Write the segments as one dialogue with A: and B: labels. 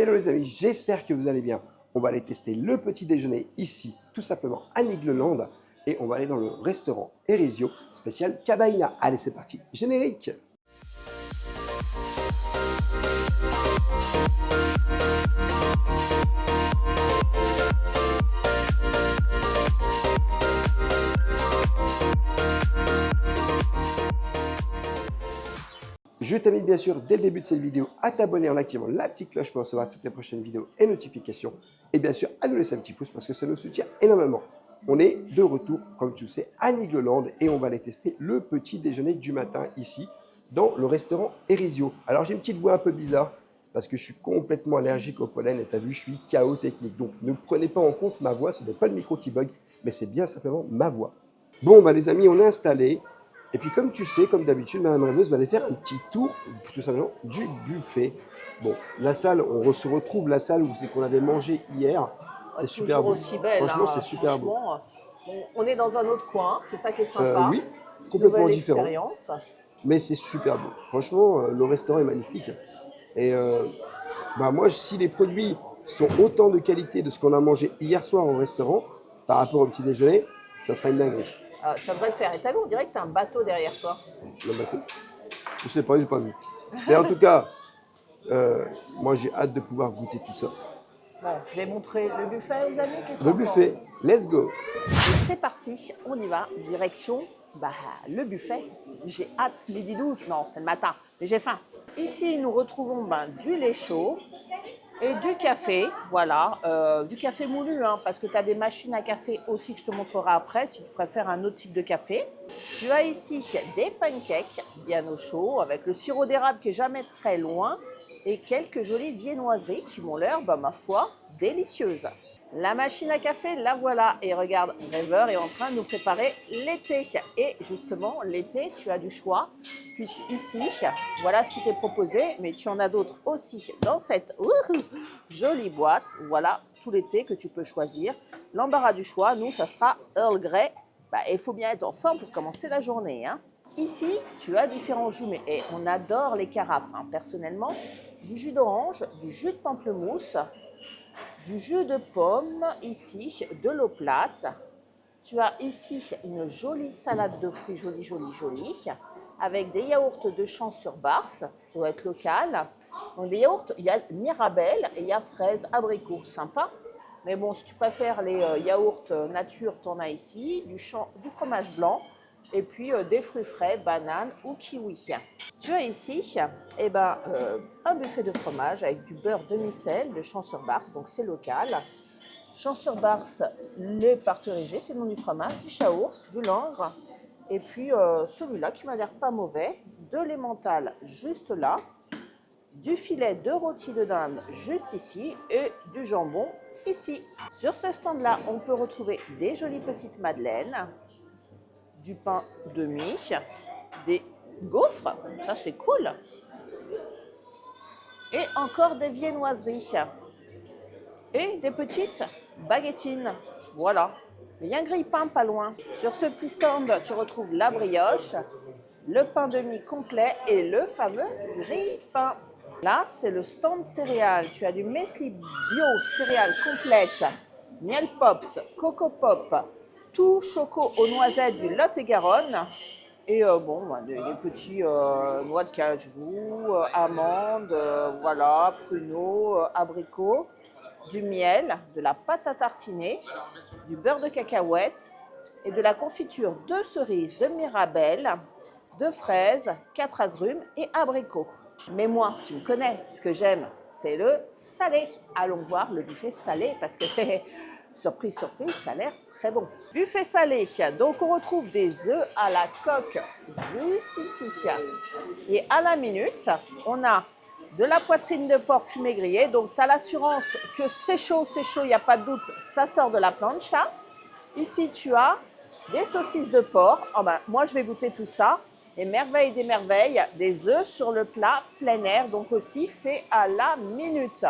A: Hello les amis, j'espère que vous allez bien. On va aller tester le petit déjeuner ici, tout simplement à Nigloland. Et on va aller dans le restaurant Erisio, spécial Cabaina. Allez, c'est parti, générique! Je t'invite bien sûr dès le début de cette vidéo à t'abonner en activant la petite cloche pour recevoir toutes les prochaines vidéos et notifications. Et bien sûr à nous laisser un petit pouce parce que ça nous soutient énormément. On est de retour, comme tu le sais, à Nigloland et on va aller tester le petit déjeuner du matin ici dans le restaurant Erisio. Alors j'ai une petite voix un peu bizarre parce que je suis complètement allergique au pollen et tu as vu, je suis KO technique. Donc ne prenez pas en compte ma voix, ce n'est pas le micro qui bug, mais c'est bien simplement ma voix. Bon bah les amis, on est installés. Et puis comme tu sais, comme d'habitude, Madame Rêveuse va aller faire un petit tour, tout simplement, du buffet. Bon, la salle, on se retrouve la salle où c'est qu'on avait mangé hier. C'est super beau.
B: Aussi belle,
A: franchement,
B: hein,
A: c'est super beau.
B: On est dans un autre coin, c'est ça qui est sympa.
A: Oui, complètement
B: Nouvelle
A: différent.
B: expérience.
A: Mais c'est super beau. Franchement, le restaurant est magnifique. Et bah moi, si les produits sont autant de qualité de ce qu'on a mangé hier soir au restaurant, par rapport au petit déjeuner, ça sera une dinguerie.
B: Ça devrait le faire. Et t'as vu, on dirait que t'as un bateau derrière toi.
A: Le bateau? Je sais pas, j'ai pas vu. Mais en tout cas, moi j'ai hâte de pouvoir goûter tout ça.
B: Bon, je vais montrer le buffet aux amis.
A: Le buffet, let's go.
B: C'est parti, on y va. Direction le buffet. J'ai hâte, midi 12. Non, c'est le matin, mais j'ai faim. Ici, nous retrouvons du lait chaud et du café. Voilà, du café moulu, hein, parce que tu as des machines à café aussi que je te montrerai après si tu préfères un autre type de café. Tu as ici des pancakes bien au chaud avec le sirop d'érable qui est jamais très loin et quelques jolies viennoiseries qui m'ont l'air, ma foi, délicieuses. La machine à café, la voilà. Et regarde, Rêveur est en train de nous préparer l'été. Et justement, l'été, tu as du choix. Puisqu'ici, voilà ce qui t'est proposé. Mais tu en as d'autres aussi dans cette jolie boîte. Voilà, tout l'été que tu peux choisir. L'embarras du choix, nous, ça sera Earl Grey. Il faut bien être en forme pour commencer la journée, hein. Ici, tu as différents jus, mais on adore les carafes, hein. Personnellement, du jus d'orange, du jus de pamplemousse, du jus de pomme, ici, de l'eau plate. Tu as ici une jolie salade de fruits, jolie, avec des yaourts de Champs-sur-Barse, ça doit être local. Donc des yaourts, il y a Mirabelle et il y a fraises, abricots, sympa. Mais bon, si tu préfères les yaourts nature, tu en as ici, du fromage blanc, et puis des fruits frais, bananes ou kiwi. Tu as ici un buffet de fromage avec du beurre demi-sel de Champs-sur-Barse, donc c'est local. Champs-sur-Barse, lait pasteurisé, c'est le nom du fromage, du chaours, du langre, et puis celui-là qui m'a l'air pas mauvais, de l'emmental juste là, du filet de rôti de dinde juste ici et du jambon ici. Sur ce stand-là, on peut retrouver des jolies petites madeleines, du pain de mie, des gaufres, ça c'est cool, et encore des viennoiseries et des petites baguettines, voilà. Il y a un grille-pain pas loin. Sur ce petit stand, tu retrouves la brioche, le pain de mie complet et le fameux grille-pain. Là, c'est le stand céréales. Tu as du muesli bio céréales complètes, miel pops, coco pop, tout choco aux noisettes du Lot-et-Garonne. Et des petits noix de cajou, amandes, voilà, pruneaux, abricots, du miel, de la pâte à tartiner, du beurre de cacahuète et de la confiture de cerises, de mirabelle, de fraises, 4 agrumes et abricots. Mais moi, tu me connais, ce que j'aime, c'est le salé. Allons voir le buffet salé parce que, surprise, surprise, ça a l'air très bon. Buffet salé, donc on retrouve des œufs à la coque juste ici. Et à la minute, on a de la poitrine de porc fumée grillée. Donc tu as l'assurance que c'est chaud, il n'y a pas de doute, ça sort de la plancha. Ici, tu as des saucisses de porc. Moi, je vais goûter tout ça. Et merveille des merveilles, des œufs sur le plat plein air, donc aussi fait à la minute.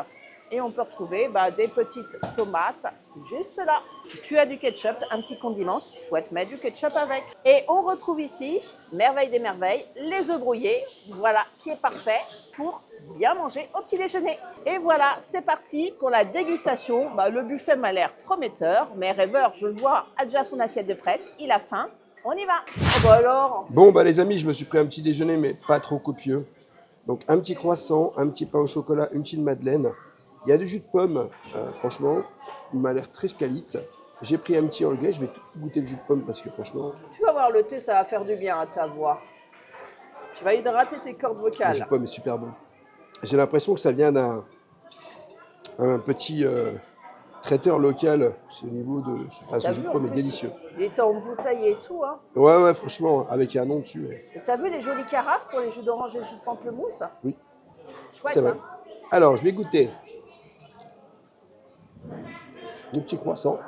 B: Et on peut retrouver des petites tomates juste là. Tu as du ketchup, un petit condiment si tu souhaites mettre du ketchup avec. Et on retrouve ici, merveille des merveilles, les œufs brouillés, voilà, qui est parfait pour bien manger au petit déjeuner. Et voilà, c'est parti pour la dégustation. Le buffet m'a l'air prometteur, mais rêveur, je le vois, a déjà son assiette de prête. Il a faim. On y va. Alors.
A: Bon, les amis, je me suis pris un petit déjeuner, mais pas trop copieux. Donc, un petit croissant, un petit pain au chocolat, une petite madeleine. Il y a du jus de pomme, franchement, il m'a l'air très qualite. J'ai pris un petit Earl Grey, je vais tout goûter le jus de pomme parce que franchement...
B: Tu vas voir, le thé, ça va faire du bien à ta voix. Tu vas hydrater tes cordes vocales.
A: Le jus de pomme est super bon. J'ai l'impression que ça vient d'un petit traiteur local. Ce niveau de... Enfin, ce jus de pomme est délicieux.
B: Il était en bouteille et tout, hein.
A: Ouais, franchement, avec un nom dessus. Ouais.
B: Et t'as vu les jolies carafes pour les jus d'orange et le jus de pamplemousse?
A: Oui.
B: Chouette,
A: c'est vrai.
B: hein.
A: Alors, je vais goûter le petit croissant.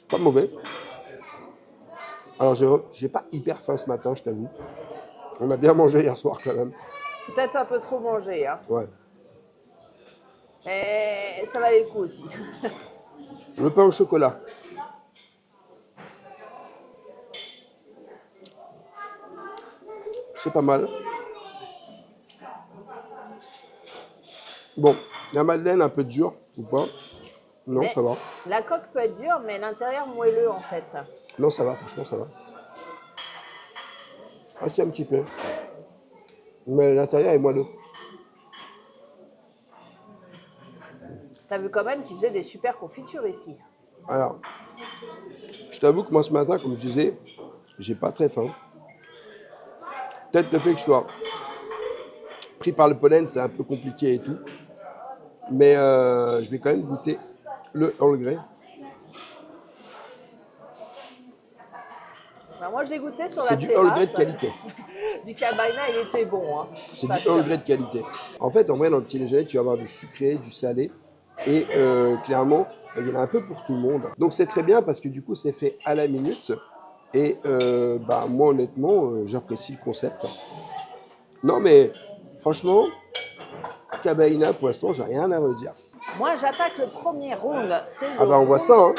A: Pas mauvais. Alors, j'ai pas hyper faim ce matin, je t'avoue. On a bien mangé hier soir quand même.
B: Peut-être un peu trop mangé, hein.
A: Ouais.
B: Mais ça valait le coup aussi.
A: Le pain au chocolat. C'est pas mal. Bon, la madeleine un peu dure ou pas? Non,
B: Mais
A: ça va.
B: la coque peut être dure, mais l'intérieur moelleux en fait.
A: Non, ça va, franchement, ça va. Ah, si, un petit peu. Mais l'intérieur est moelleux.
B: T'as vu quand même qu'ils faisaient des super confitures ici.
A: Alors, je t'avoue que moi ce matin, comme je disais, j'ai pas très faim. Peut-être le fait que je sois pris par le pollen, c'est un peu compliqué et tout. Mais je vais quand même goûter le Earl Grey.
B: Moi je l'ai goûté sur la
A: C'est
B: terrasse.
A: du Earl Grey de qualité.
B: Du Cabaina, il était bon, hein.
A: C'est du Earl Grey de qualité. En fait, en vrai, dans le petit déjeuner, tu vas avoir du sucré, du salé. Et clairement, il y en a un peu pour tout le monde. Donc c'est très bien parce que du coup, c'est fait à la minute. Et moi, honnêtement, j'apprécie le concept. Non, mais franchement, Cabaina, pour l'instant, j'ai rien à redire.
B: Moi, j'attaque le premier round. C'est
A: Ah on voit ça, hein.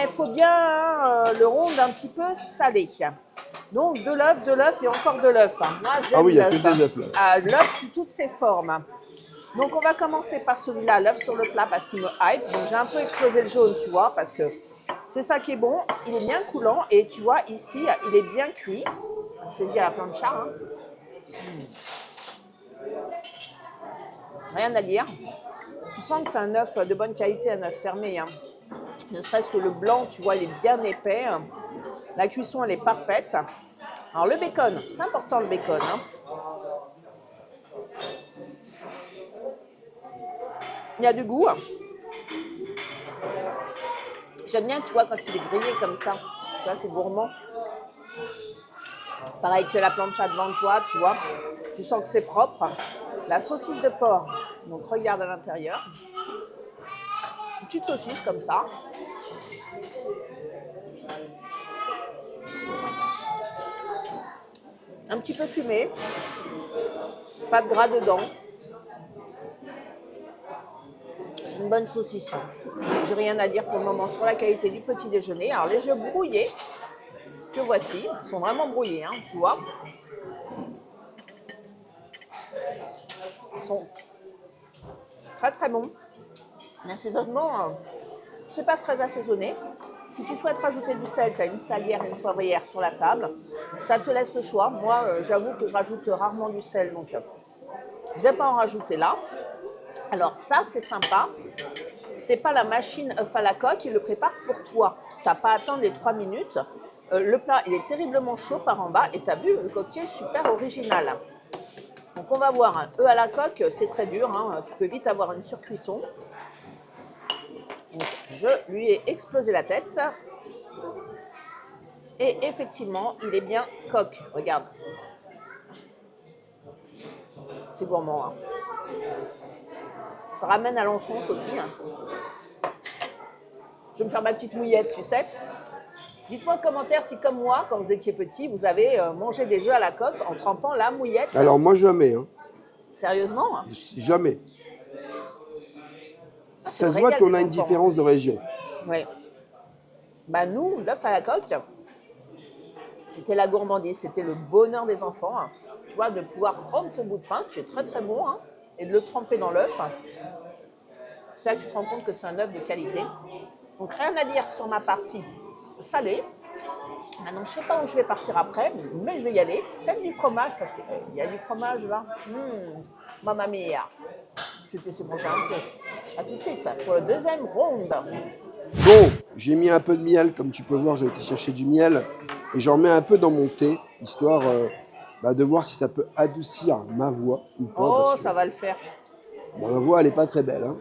B: Il faut bien le round un petit peu salé. Donc de l'œuf et encore de l'œuf. Moi, j'aime
A: Ah oui, il y a
B: l'œuf.
A: que des œufs là.
B: L'œuf sous toutes ses formes. Donc on va commencer par celui-là, l'œuf sur le plat parce qu'il me hype. Donc j'ai un peu explosé le jaune, tu vois, parce que c'est ça qui est bon. Il est bien coulant et tu vois ici, il est bien cuit. Saisi à la plancha. Hein. Rien à dire. Tu sens que c'est un œuf de bonne qualité, un œuf fermé. Hein. Ne serait-ce que le blanc, tu vois, il est bien épais. La cuisson, elle est parfaite. Alors le bacon, c'est important le bacon. Hein. Il y a du goût. J'aime bien, tu vois, quand il est grillé comme ça. Tu vois, c'est gourmand. Pareil, tu as la plancha devant toi, tu vois. Tu sens que c'est propre. La saucisse de porc. Donc, regarde à l'intérieur. Une petite saucisse comme ça. Un petit peu fumé. Pas de gras dedans. C'est une bonne saucisse. J'ai rien à dire pour le moment sur la qualité du petit déjeuner. Alors, les œufs brouillés, que voici, sont vraiment brouillés, hein, tu vois. Ils sont très très bons. L'assaisonnement, c'est pas très assaisonné. Si tu souhaites rajouter du sel, tu as une salière et une poivrière sur la table. Ça te laisse le choix. Moi, j'avoue que je rajoute rarement du sel, donc je ne vais pas en rajouter là. Alors ça, c'est sympa. C'est pas la machine œuf à la coque qui le prépare pour toi. Tu n'as pas à attendre les 3 minutes. Le plat, il est terriblement chaud par en bas. Et tu as vu, le coquetier est super original. Donc on va voir. Un œuf à la coque, c'est très dur. Hein. Tu peux vite avoir une surcuisson. Donc, je lui ai explosé la tête. Et effectivement, il est bien coque. Regarde. C'est gourmand. Hein. Ça ramène à l'enfance aussi. Hein. Je vais me faire ma petite mouillette, tu sais. Dites-moi en commentaire si, comme moi, quand vous étiez petit, vous avez mangé des œufs à la coque en trempant la mouillette.
A: Alors moi, jamais. Hein.
B: Sérieusement?
A: Jamais.
B: C'est
A: Ça se
B: le
A: voit
B: régal
A: qu'on
B: des
A: a une
B: enfants.
A: différence de région.
B: Oui. Nous, l'œuf à la coque, C'était la gourmandise, c'était le bonheur des enfants. Hein. Tu vois, de pouvoir prendre ton bout de pain, qui est très très bon, hein, et de le tremper dans l'œuf. C'est là que tu te rends compte que c'est un œuf de qualité. Donc rien à dire sur ma partie salée. Maintenant, je ne sais pas où je vais partir après, mais je vais y aller. Peut-être du fromage, parce qu'il y a du fromage là. Mamma mia. Je vais te laisser manger un peu. A tout de suite pour le deuxième round.
A: Bon, j'ai mis un peu de miel, comme tu peux voir, j'ai été chercher du miel. Et j'en mets un peu dans mon thé, histoire de voir si ça peut adoucir ma voix ou pas.
B: Oh,
A: Que,
B: ça va le faire.
A: bon, ma voix, elle n'est pas très belle. Hein.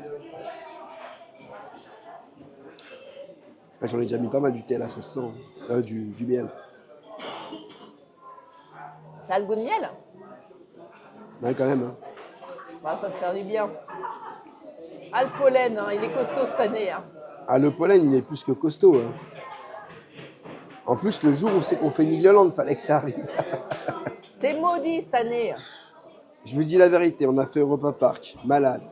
A: J'en ai déjà mis pas mal du thé, là, ça se sent. Du miel.
B: Ça a le goût de miel?
A: Ouais, quand même. Hein.
B: Bah, ça te fait du bien. Ah, le pollen, hein, il est costaud cette année. Hein.
A: Ah, le pollen, il est plus que costaud. Hein. En plus, le jour où c'est qu'on fait une Irlande, fallait que ça arrive.
B: T'es maudit cette année.
A: Je vous dis la vérité, on a fait Europa Park, malade.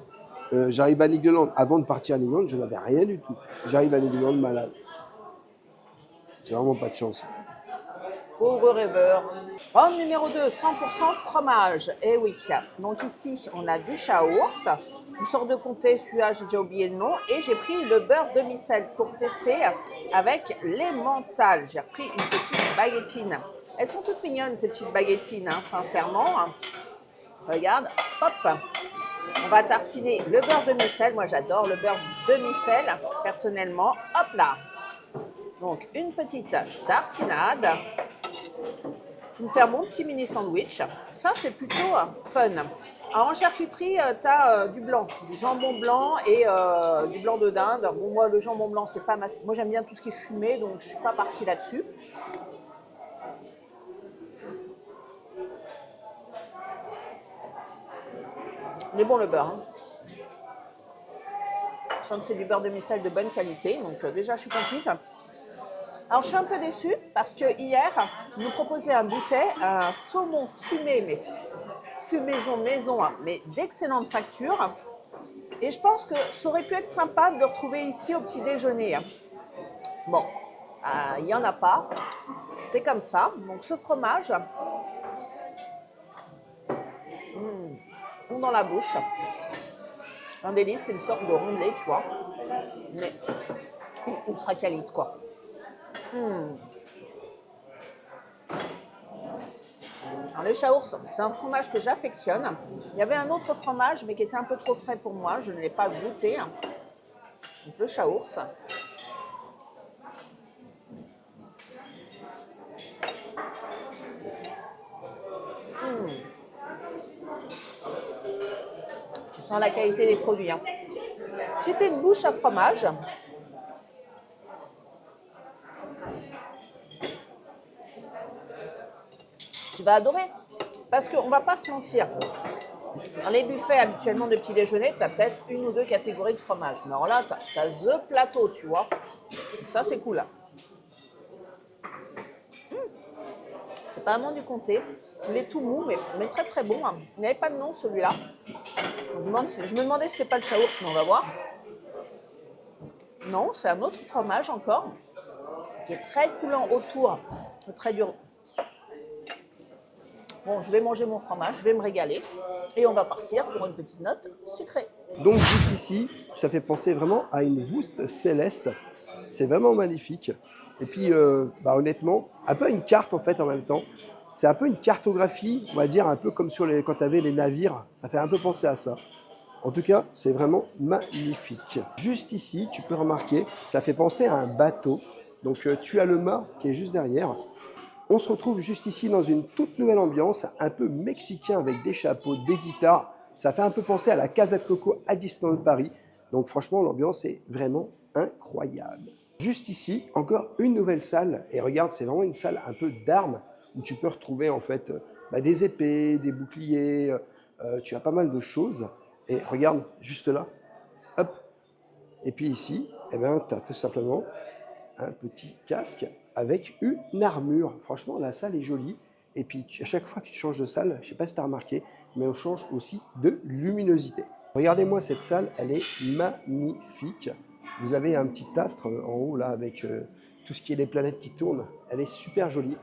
A: J'arrive à Nigloland. Avant de partir à Nigloland, je n'avais rien du tout. J'arrive à Nigloland malade. C'est vraiment pas de chance.
B: Pauvre rêveur. Round numéro 2, 100% fromage. Eh oui. Donc ici, on a du chaours. Une sorte de comté, celui-là, j'ai déjà oublié le nom. Et j'ai pris le beurre demi-sel pour tester avec l'emmental. J'ai repris une petite baguettine. Elles sont toutes mignonnes, ces petites baguettines, hein, sincèrement. Regarde, hop. On va tartiner le beurre demi-sel. Moi, j'adore le beurre demi-sel, personnellement. Hop là. Donc, une petite tartinade. Je vais me faire mon petit mini sandwich. Ça, c'est plutôt fun. Alors, en charcuterie, tu as du blanc, du jambon blanc et du blanc de dinde. Bon, moi, le jambon blanc, c'est pas ma... Moi, j'aime bien tout ce qui est fumé, donc je ne suis pas partie là-dessus. Il est bon, le beurre. Hein. Je sens que c'est du beurre demi-sel de bonne qualité, donc déjà, je suis conquise. Alors, je suis un peu déçue parce que hier, ils nous proposaient un buffet, un saumon fumé, mais fumaison maison, hein, mais d'excellente facture. Et je pense que ça aurait pu être sympa de le retrouver ici au petit déjeuner. Hein. Bon, il n'y en a pas. C'est comme ça. Donc, ce fromage fond dans la bouche. Un délice, c'est une sorte de rondelet, tu vois. Mais ultra qualité, quoi. Alors, le chaours, c'est un fromage que j'affectionne. Il y avait un autre fromage, mais qui était un peu trop frais pour moi. Je ne l'ai pas goûté. Donc, le chaours. Tu sens la qualité des produits. Hein. C'était une bouche à fromage. Tu vas adorer. Parce qu'on ne va pas se mentir. Dans les buffets habituellement de petit déjeuner, tu as peut-être une ou deux catégories de fromage. Mais alors là, tu as the plateau, tu vois. Ça, c'est cool. C'est pas vraiment du comté. Il est tout mou, mais très très bon. Il n'avait pas de nom, celui-là. Je me demandais si c'était pas le chaours, mais on va voir. Non, c'est un autre fromage encore, qui est très coulant autour, très dur. Bon, je vais manger mon fromage, je vais me régaler et on va partir pour une petite note sucrée.
A: Donc juste ici, ça fait penser vraiment à une voûte céleste. C'est vraiment magnifique. Et puis, honnêtement, un peu une carte en fait en même temps. C'est un peu une cartographie, on va dire, un peu comme quand tu avais les navires. Ça fait un peu penser à ça. En tout cas, c'est vraiment magnifique. Juste ici, tu peux remarquer, ça fait penser à un bateau. Donc tu as le mât qui est juste derrière. On se retrouve juste ici dans une toute nouvelle ambiance, un peu mexicain avec des chapeaux, des guitares. Ça fait un peu penser à la Casa de Coco à Disneyland Paris. Donc franchement, l'ambiance est vraiment incroyable. Juste ici, encore une nouvelle salle. Et regarde, c'est vraiment une salle un peu d'armes où tu peux retrouver en fait des épées, des boucliers. Tu as pas mal de choses. Et regarde, juste là, hop. Et puis ici, tu as tout simplement un petit casque avec une armure. Franchement, la salle est jolie. Et puis, à chaque fois que tu changes de salle, je ne sais pas si tu as remarqué, mais on change aussi de luminosité. Regardez-moi cette salle, elle est magnifique. Vous avez un petit astre en haut, là, avec tout ce qui est les planètes qui tournent. Elle est super jolie.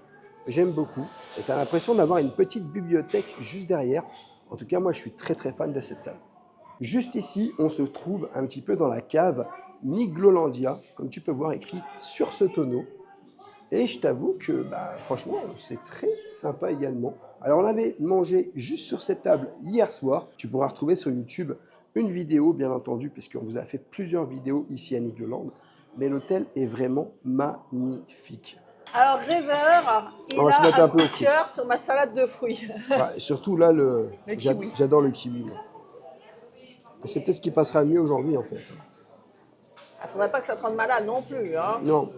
A: j'aime beaucoup. Et tu as l'impression d'avoir une petite bibliothèque juste derrière. En tout cas, moi, je suis très très fan de cette salle. Juste ici, on se trouve un petit peu dans la cave Niglolandia, comme tu peux voir écrit sur ce tonneau. Et je t'avoue que franchement, c'est très sympa également. Alors on avait mangé juste sur cette table hier soir. Tu pourras retrouver sur YouTube une vidéo, bien entendu, puisqu'on vous a fait plusieurs vidéos ici à Nigloland. Mais l'hôtel est vraiment magnifique.
B: Alors, rêveur, il
A: On va se mettre
B: a
A: un
B: un
A: peu
B: coup
A: au
B: de
A: fruit.
B: cœur sur ma salade de fruits.
A: Ouais, surtout là,
B: Le kiwi.
A: j'adore le kiwi. Moi. Et c'est peut-être ce qui passera le mieux aujourd'hui en fait.
B: Il ne faudrait pas que ça te rende malade non plus. Hein.
A: Non.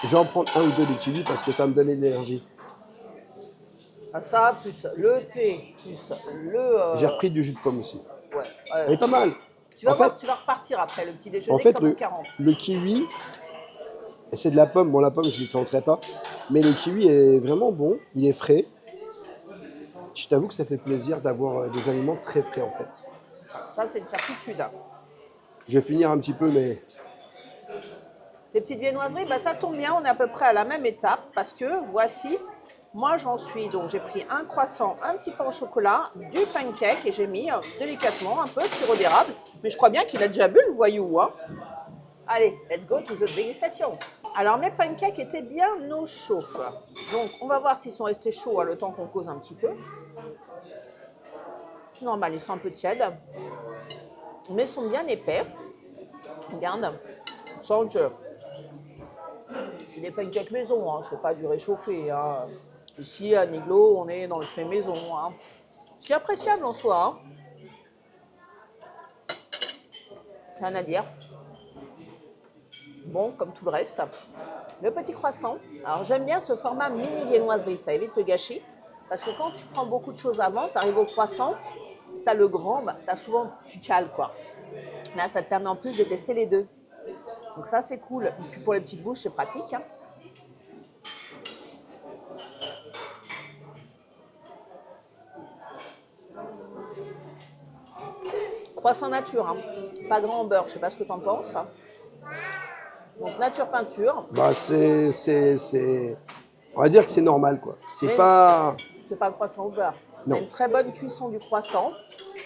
A: Je vais en prendre un ou deux des kiwis parce que ça me donne de l'énergie.
B: Ah, ça, plus le thé, plus le...
A: J'ai repris du jus de pomme aussi.
B: Ouais.
A: Elle est pas mal.
B: Tu vas
A: En
B: voir,
A: fait-
B: tu vas repartir après le petit déjeuner
A: En fait,
B: comme en 40.
A: le kiwi, c'est de la pomme. Bon, la pomme, je ne tenterai pas. Mais le kiwi est vraiment bon. Il est frais. Je t'avoue que ça fait plaisir d'avoir des aliments très frais en fait.
B: Ça, c'est une certitude.
A: Je vais finir un petit peu, mais
B: Les petites viennoiseries, ça tombe bien, on est à peu près à la même étape parce que voici, moi j'en suis, donc j'ai pris un croissant, un petit pain au chocolat, du pancake et j'ai mis délicatement un peu de sirop d'érable. Mais je crois bien qu'il a déjà bu le voyou. Hein. Allez, let's go to the dégustation. Alors mes pancakes étaient bien au chaud. Donc on va voir s'ils sont restés chauds le temps qu'on cause un petit peu. C'est normal, ils sont un peu tièdes. Mais ils sont bien épais. Regarde, on sent que c'est des pancakes maison, hein, c'est pas du réchauffé. Hein. Ici, à Niglo, on est dans le fait maison. Hein. Ce qui est appréciable en soi. Hein. Rien à dire. Bon, comme tout le reste. Le petit croissant. Alors, j'aime bien ce format mini viennoiserie. Ça évite le gâchis. Parce que quand tu prends beaucoup de choses avant, tu arrives au croissant. Si tu as le grand, tu cales, quoi. Là, ça te permet en plus de tester les deux. Donc ça, c'est cool. Et puis pour les petites bouches, c'est pratique. Hein. Croissant nature, hein. Pas grand en beurre, je sais pas ce que tu en penses. Donc nature peinture.
A: on va dire que c'est normal quoi.
B: Mais
A: Pas.
B: c'est pas un croissant au beurre.
A: Non.
B: Il y a une très bonne cuisson du croissant.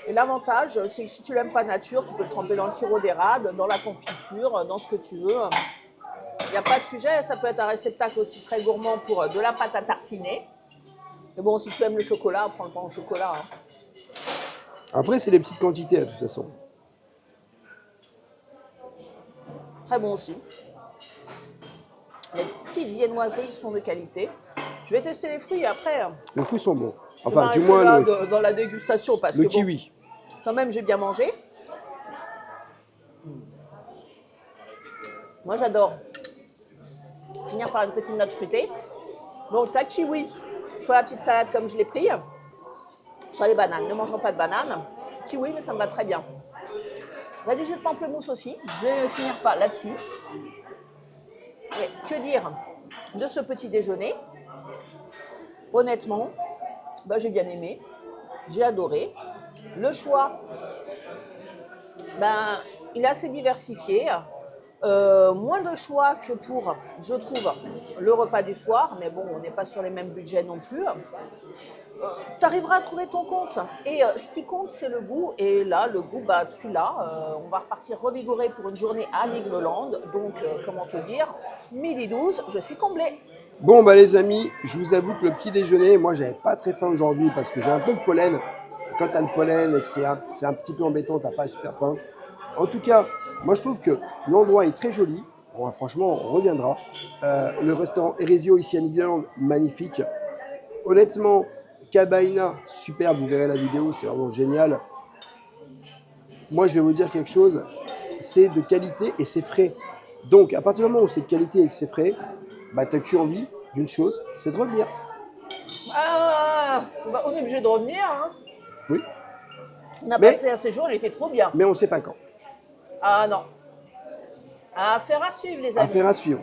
B: Et l'avantage, c'est que si tu l'aimes pas nature, tu peux le tremper dans le sirop d'érable, dans la confiture, dans ce que tu veux. Il n'y a pas de sujet. Ça peut être un réceptacle aussi très gourmand pour de la pâte à tartiner. Mais bon, si tu aimes le chocolat, prends le pain au chocolat. Hein.
A: Après, c'est les petites quantités de toute façon.
B: Très bon aussi. Les petites viennoiseries sont de qualité. Je vais tester les fruits après.
A: Les fruits sont bons.
B: Je
A: Enfin,
B: vais
A: du
B: m'arrêter
A: moins
B: là dans la dégustation parce
A: le
B: que
A: kiwi.
B: quand même, j'ai bien mangé. Moi, j'adore finir par une petite note fruitée. Donc, t'as kiwi, soit la petite salade comme je l'ai pris, soit les bananes. Ne mangeons pas de bananes. Kiwi, mais ça me va très bien. Il y a du jus de pamplemousse aussi. Je vais finir par là-dessus. Et que dire de ce petit déjeuner? Honnêtement, j'ai bien aimé. J'ai adoré. Le choix, il est assez diversifié. Moins de choix que pour, je trouve, le repas du soir. Mais bon, on n'est pas sur les mêmes budgets non plus. Tu arriveras à trouver ton compte. Et ce qui compte, c'est le goût. Et là, le goût, tu l'as. On va repartir revigoré pour une journée à Nigloland. Donc, comment te dire, 12h12, je suis comblée.
A: Bon, les amis, je vous avoue que le petit déjeuner, moi, j'avais pas très faim aujourd'hui parce que j'ai un peu de pollen. Quand tu as le pollen et que c'est un petit peu embêtant, tu n'as pas super faim. En tout cas, moi, je trouve que l'endroit est très joli. Bon, franchement, on reviendra. Le restaurant Eresio ici à Nigloland, magnifique. Honnêtement, Cabaina, superbe, vous verrez la vidéo, c'est vraiment génial. Moi, je vais vous dire quelque chose, c'est de qualité et c'est frais. Donc, à partir du moment où c'est de qualité et que c'est frais, tu n'as qu'une envie d'une chose, c'est de revenir.
B: On est obligé de revenir. Hein.
A: Oui.
B: On a passé un séjour, il était trop bien.
A: Mais on ne sait pas quand.
B: Ah non. Affaire à suivre, les amis.
A: Affaire à suivre.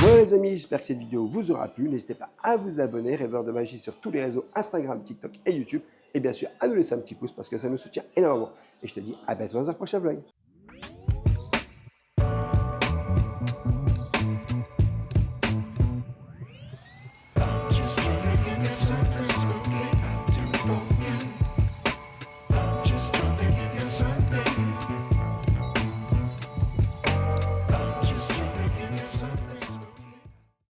A: Voilà les amis, j'espère que cette vidéo vous aura plu. N'hésitez pas à vous abonner, Rêveur de Magie sur tous les réseaux Instagram, TikTok et YouTube. Et bien sûr, à nous laisser un petit pouce parce que ça nous soutient énormément. Et je te dis à bientôt dans un prochain vlog.